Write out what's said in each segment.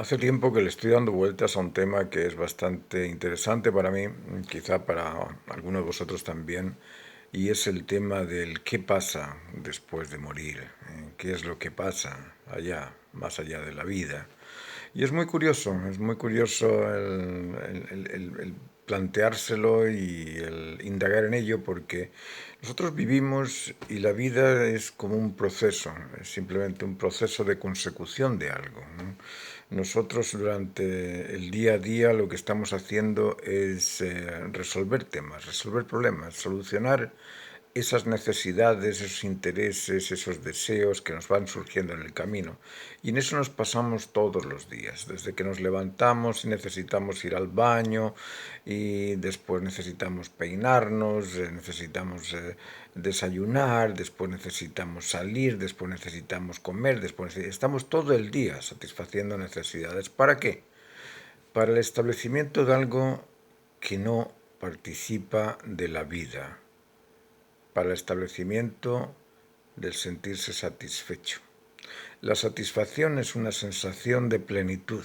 Hace tiempo que le estoy dando vueltas a un tema que es bastante interesante para mí, quizá para algunos de vosotros también, y es el tema del qué pasa después de morir, qué es lo que pasa allá, más allá de la vida. Y es muy curioso el planteárselo y el indagar en ello porque nosotros vivimos y la vida es como un proceso, es simplemente un proceso de consecución de algo, ¿no? Nosotros durante el día a día lo que estamos haciendo es resolver temas, resolver problemas, solucionar esas necesidades, esos intereses, esos deseos que nos van surgiendo en el camino. Y en eso nos pasamos todos los días, desde que nos levantamos y necesitamos ir al baño, y después necesitamos peinarnos, necesitamos desayunar, después necesitamos salir, después necesitamos comer, estamos todo el día satisfaciendo necesidades. ¿Para qué? Para el establecimiento de algo que no participa de la vida, para el establecimiento del sentirse satisfecho. La satisfacción es una sensación de plenitud.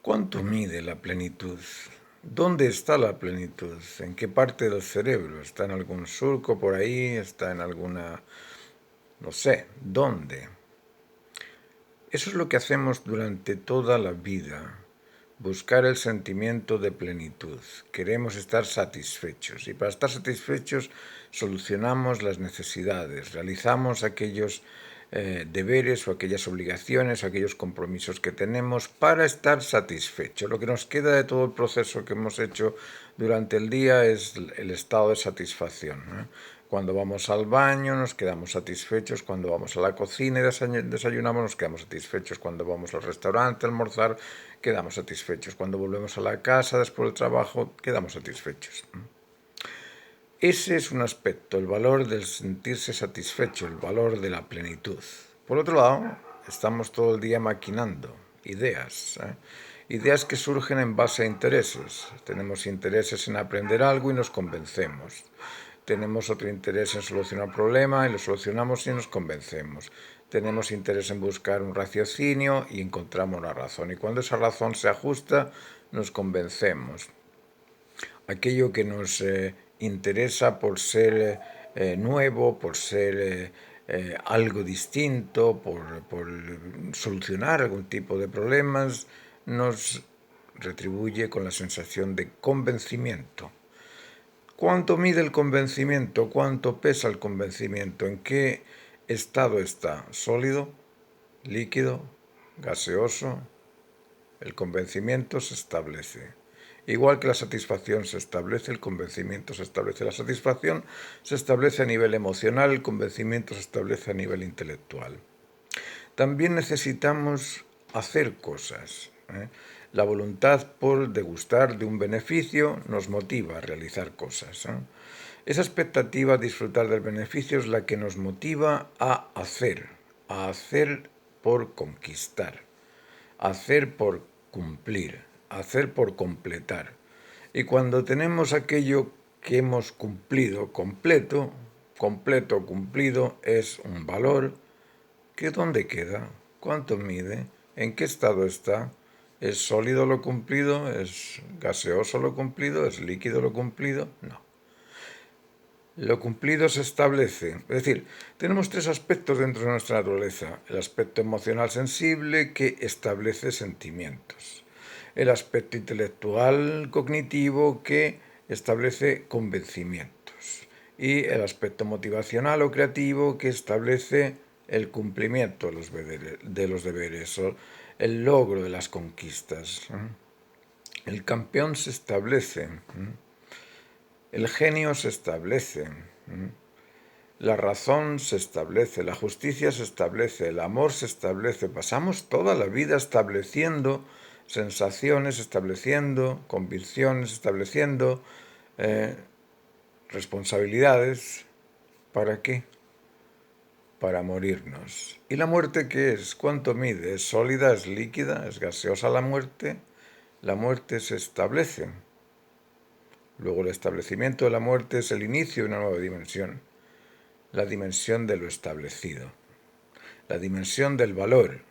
¿Cuánto mide la plenitud? ¿Dónde está la plenitud? ¿En qué parte del cerebro? ¿Está en algún surco por ahí? ¿Está en alguna... no sé, ¿dónde? Eso es lo que hacemos durante toda la vida. Buscar el sentimiento de plenitud. Queremos estar satisfechos y para estar satisfechos solucionamos las necesidades, realizamos aquellos deberes o aquellas obligaciones o aquellos compromisos que tenemos para estar satisfechos. Lo que nos queda de todo el proceso que hemos hecho durante el día es el estado de satisfacción, ¿no? Cuando vamos al baño nos quedamos satisfechos, cuando vamos a la cocina y desayunamos nos quedamos satisfechos, cuando vamos al restaurante a almorzar quedamos satisfechos, cuando volvemos a la casa después del trabajo quedamos satisfechos. Ese es un aspecto, el valor del sentirse satisfecho, el valor de la plenitud. Por otro lado, estamos todo el día maquinando ideas, ideas que surgen en base a intereses. Tenemos intereses en aprender algo y nos convencemos. Tenemos otro interés en solucionar un problema y lo solucionamos y nos convencemos. Tenemos interés en buscar un raciocinio y encontramos la razón. Y cuando esa razón se ajusta, nos convencemos. Aquello que nos interesa por ser nuevo, por ser algo distinto, por solucionar algún tipo de problemas, nos retribuye con la sensación de convencimiento. ¿Cuánto mide el convencimiento? ¿Cuánto pesa el convencimiento? ¿En qué estado está? ¿Sólido? ¿Líquido? ¿Gaseoso? El convencimiento se establece. Igual que la satisfacción se establece, el convencimiento se establece. La satisfacción se establece a nivel emocional, el convencimiento se establece a nivel intelectual. También necesitamos hacer cosas, ¿eh? La voluntad por degustar de un beneficio nos motiva a realizar cosas, ¿eh? Esa expectativa de disfrutar del beneficio es la que nos motiva a hacer por conquistar, a hacer por cumplir, a hacer por completar. Y cuando tenemos aquello que hemos cumplido completo, completo cumplido es un valor que ¿dónde queda? ¿Cuánto mide? ¿En qué estado está? ¿Es sólido lo cumplido? ¿Es gaseoso lo cumplido? ¿Es líquido lo cumplido? No. Lo cumplido se establece. Es decir, tenemos tres aspectos dentro de nuestra naturaleza. El aspecto emocional sensible que establece sentimientos. El aspecto intelectual cognitivo que establece convencimientos. Y el aspecto motivacional o creativo que establece el cumplimiento de los deberes o el logro de las conquistas. El campeón se establece. El genio se establece, la razón se establece, la justicia se establece, el amor se establece. Pasamos toda la vida estableciendo sensaciones, estableciendo convicciones, estableciendo responsabilidades. ¿Para qué? Para morirnos. ¿Y la muerte qué es? ¿Cuánto mide? ¿Es sólida? ¿Es líquida? ¿Es gaseosa la muerte? La muerte se establece. Luego el establecimiento de la muerte es el inicio de una nueva dimensión, la dimensión de lo establecido, la dimensión del valor.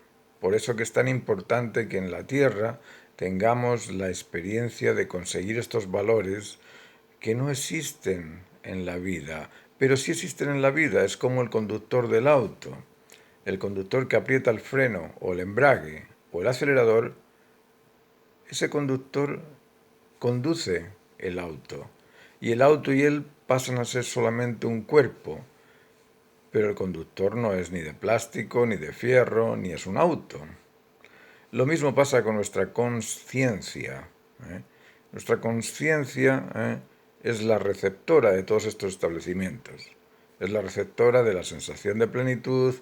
Por eso que es tan importante que en la Tierra tengamos la experiencia de conseguir estos valores que no existen en la vida, pero sí existen en la vida. Es como el conductor del auto. El conductor que aprieta el freno o el embrague o el acelerador, ese conductor conduce el auto. Y el auto y él pasan a ser solamente un cuerpo. Pero el conductor no es ni de plástico, ni de fierro, ni es un auto. Lo mismo pasa con nuestra conciencia. ¿eh? Nuestra conciencia es la receptora de todos estos establecimientos. Es la receptora de la sensación de plenitud,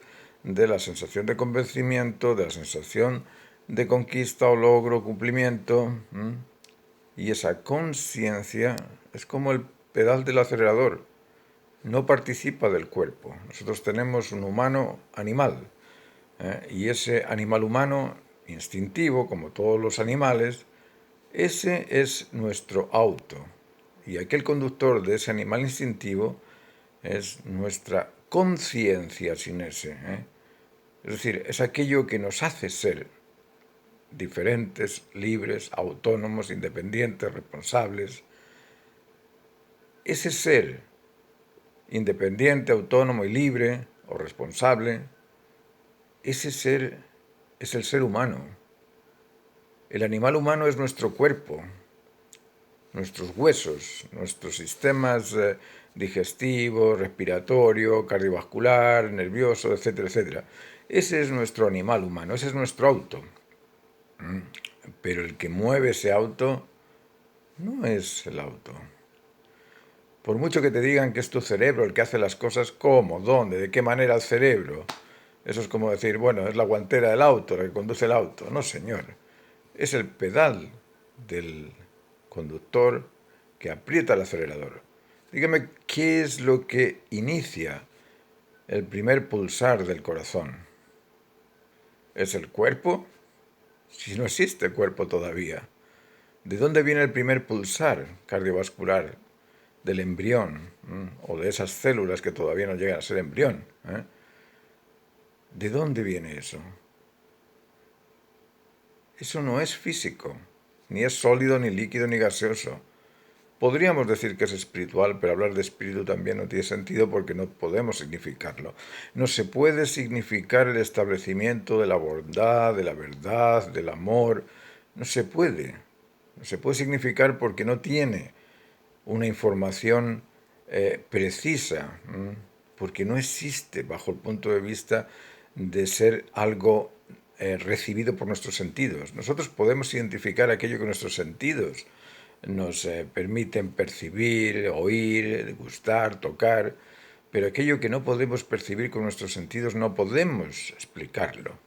de la sensación de convencimiento, de la sensación de conquista o logro, cumplimiento. Y esa conciencia es como el pedal del acelerador. No participa del cuerpo. Nosotros tenemos un humano animal. Y ese animal humano instintivo, como todos los animales, ese es nuestro auto. Y aquel conductor de ese animal instintivo es nuestra conciencia sin ese. Es decir, es aquello que nos hace ser diferentes, libres, autónomos, independientes, responsables. Ese ser independiente, autónomo y libre o responsable, ese ser es el ser humano. El animal humano es nuestro cuerpo, nuestros huesos, nuestros sistemas digestivo, respiratorio, cardiovascular, nervioso, etcétera, etcétera. Ese es nuestro animal humano, ese es nuestro auto. Pero el que mueve ese auto no es el auto. Por mucho que te digan que es tu cerebro el que hace las cosas, ¿cómo? ¿Dónde? ¿De qué manera el cerebro? Eso es como decir, bueno, es la guantera del auto, la que conduce el auto. No, señor. Es el pedal del conductor que aprieta el acelerador. Dígame, ¿qué es lo que inicia el primer pulsar del corazón? ¿Es el cuerpo? Si no existe cuerpo todavía. ¿De dónde viene el primer pulsar cardiovascular? Del embrión, o de esas células que todavía no llegan a ser embrión. ¿De dónde viene eso? Eso no es físico, ni es sólido, ni líquido, ni gaseoso. Podríamos decir que es espiritual, pero hablar de espíritu también no tiene sentido porque no podemos significarlo. No se puede significar el establecimiento de la bondad, de la verdad, del amor. No se puede. No se puede significar porque no tiene una información precisa, porque no existe bajo el punto de vista de ser algo recibido por nuestros sentidos. Nosotros podemos identificar aquello que nuestros sentidos nos permiten percibir, oír, gustar, tocar, pero aquello que no podemos percibir con nuestros sentidos no podemos explicarlo.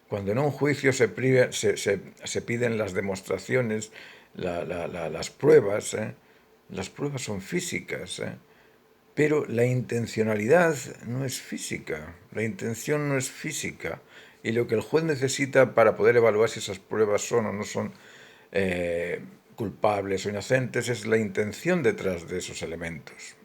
Cuando en un juicio se piden las demostraciones, las pruebas, las pruebas son físicas, pero la intencionalidad no es física, la intención no es física, y lo que el juez necesita para poder evaluar si esas pruebas son o no son culpables o inocentes es la intención detrás de esos elementos.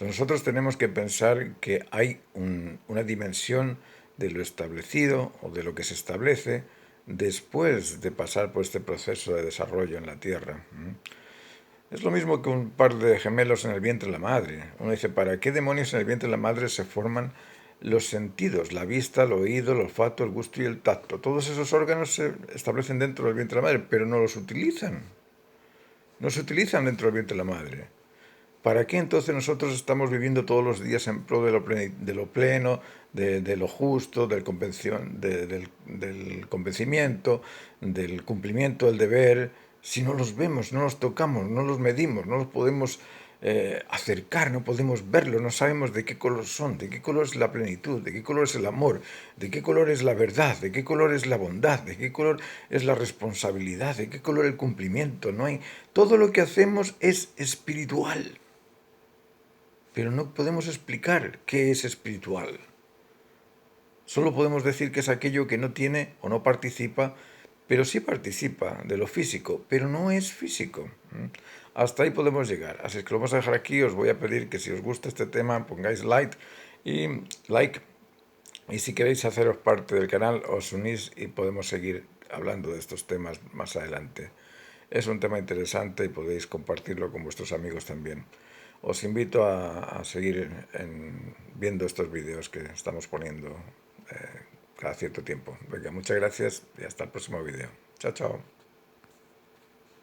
Nosotros tenemos que pensar que hay una dimensión de lo establecido o de lo que se establece después de pasar por este proceso de desarrollo en la Tierra. Es lo mismo que un par de gemelos en el vientre de la madre. Uno dice, ¿para qué demonios en el vientre de la madre se forman los sentidos? La vista, el oído, el olfato, el gusto y el tacto. Todos esos órganos se establecen dentro del vientre de la madre, pero no los utilizan. No se utilizan dentro del vientre de la madre. ¿Para qué entonces nosotros estamos viviendo todos los días en pro de lo pleno, de lo justo, del convencimiento, del cumplimiento del deber, si no los vemos, no los tocamos, no los medimos, no los podemos acercar, no podemos verlos, no sabemos de qué color son, de qué color es la plenitud, de qué color es el amor, de qué color es la verdad, de qué color es la bondad, de qué color es la responsabilidad, de qué color el cumplimiento? No hay. Todo lo que hacemos es espiritual. Pero no podemos explicar qué es espiritual. Solo podemos decir que es aquello que no tiene o no participa, pero sí participa de lo físico, pero no es físico. Hasta ahí podemos llegar. Así es que lo vamos a dejar aquí. Os voy a pedir que si os gusta este tema pongáis like Y si queréis haceros parte del canal, os unís y podemos seguir hablando de estos temas más adelante. Es un tema interesante y podéis compartirlo con vuestros amigos también. Os invito a seguir viendo estos vídeos que estamos poniendo cada cierto tiempo. Venga, muchas gracias y hasta el próximo vídeo. Chao, chao.